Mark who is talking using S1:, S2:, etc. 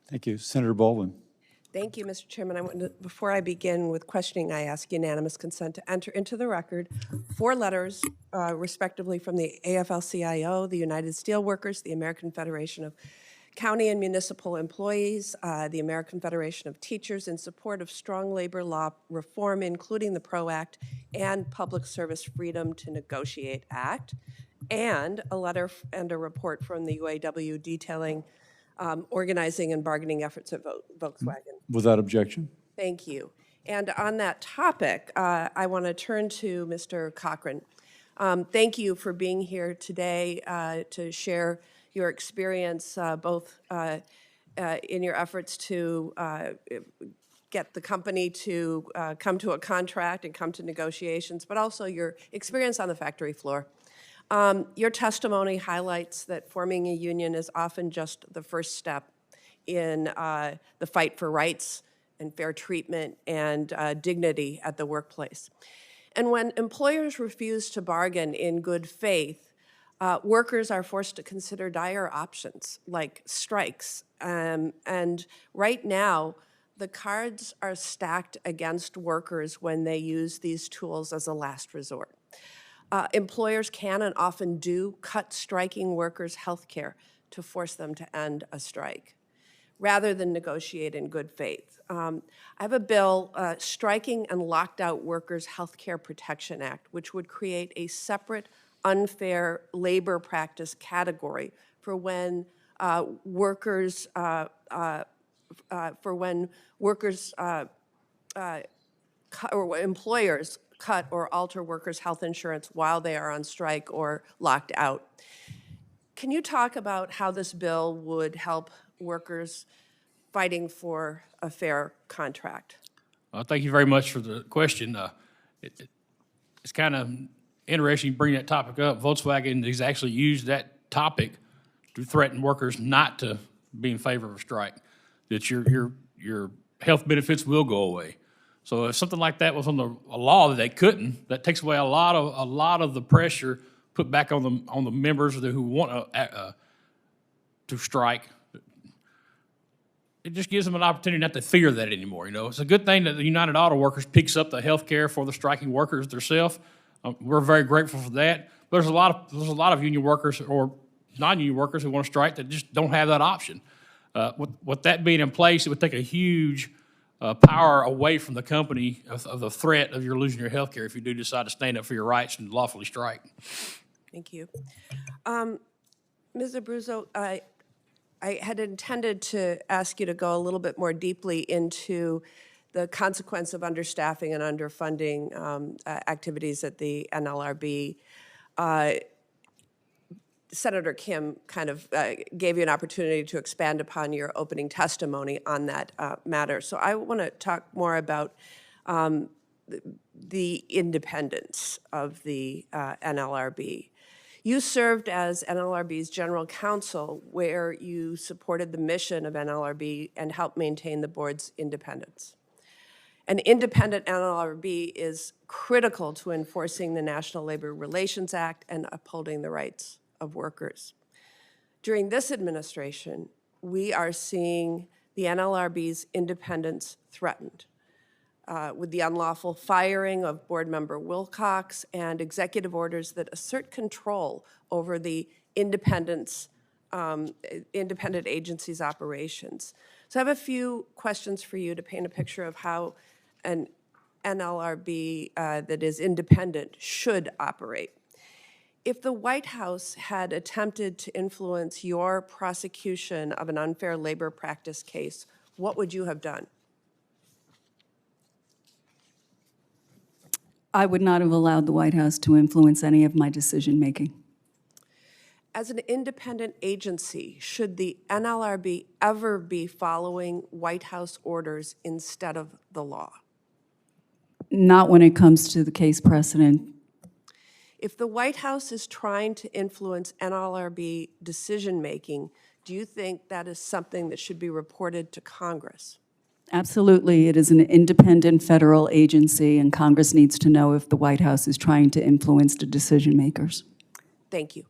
S1: Thank you. Senator Baldwin.
S2: Thank you, Mr. Chairman. Before I begin with questioning, I ask unanimous consent to enter into the record 4 letters, respectively, from the AFL-CIO, the United Steelworkers, the American Federation of County and Municipal Employees, the American Federation of Teachers, in support of strong labor law reform, including the PRO Act and Public Service Freedom to Negotiate Act, and a letter and a report from the UAW detailing organizing and bargaining efforts at Volkswagen.
S1: Without objection.
S2: Thank you. And on that topic, I want to turn to Mr. Cochran. Thank you for being here today to share your experience, both in your efforts to get the company to come to a contract and come to negotiations, but also your experience on the factory floor. Your testimony highlights that forming a union is often just the first step in the fight for rights and fair treatment and dignity at the workplace. And when employers refuse to bargain in good faith, workers are forced to consider dire options like strikes. And right now, the cards are stacked against workers when they use these tools as a last resort. Employers can and often do cut striking workers' health care to force them to end a strike, rather than negotiate in good faith. I have a bill, Striking and Locked Out Workers Health Care Protection Act, which would create a separate unfair labor practice category for when workers or employers cut or alter workers' health insurance while they are on strike or locked out. Can you talk about how this bill would help workers fighting for a fair contract?
S3: Thank you very much for the question. It's kind of interesting you bring that topic up. Volkswagen has actually used that topic to threaten workers not to be in favor of a strike, that your health benefits will go away. So if something like that was on a law that they couldn't, that takes away a lot of the pressure put back on the members who want to strike. It just gives them an opportunity not to fear that anymore. You know, it's a good thing that the United Auto Workers picks up the health care for the striking workers themselves. We're very grateful for that. But there's a lot of union workers or non-union workers who want to strike that just don't have that option. With that being in place, it would take a huge power away from the company of the threat of you're losing your health care if you do decide to stand up for your rights and lawfully strike.
S2: Thank you. Ms. Abruzzo, I had intended to ask you to go a little bit more deeply into the consequence of understaffing and underfunding activities at the NLRB. Senator Kim kind of gave you an opportunity to expand upon your opening testimony on that matter. So I want to talk more about the independence of the NLRB. You served as NLRB's General Counsel, where you supported the mission of NLRB and helped maintain the board's independence. An independent NLRB is critical to enforcing the National Labor Relations Act and upholding the rights of workers. During this administration, we are seeing the NLRB's independence threatened with the unlawful firing of board member Wilcox and executive orders that assert control over the independent agency's operations. So I have a few questions for you to paint a picture of how an NLRB that is independent should operate. If the White House had attempted to influence your prosecution of an unfair labor practice case, what would you have done?
S4: I would not have allowed the White House to influence any of my decision-making.
S2: As an independent agency, should the NLRB ever be following White House orders instead of the law?
S4: Not when it comes to the case precedent.
S2: If the White House is trying to influence NLRB decision-making, do you think that is something that should be reported to Congress?
S4: Absolutely. It is an independent federal agency, and Congress needs to know if the White House is trying to influence the decision makers.
S2: Thank you.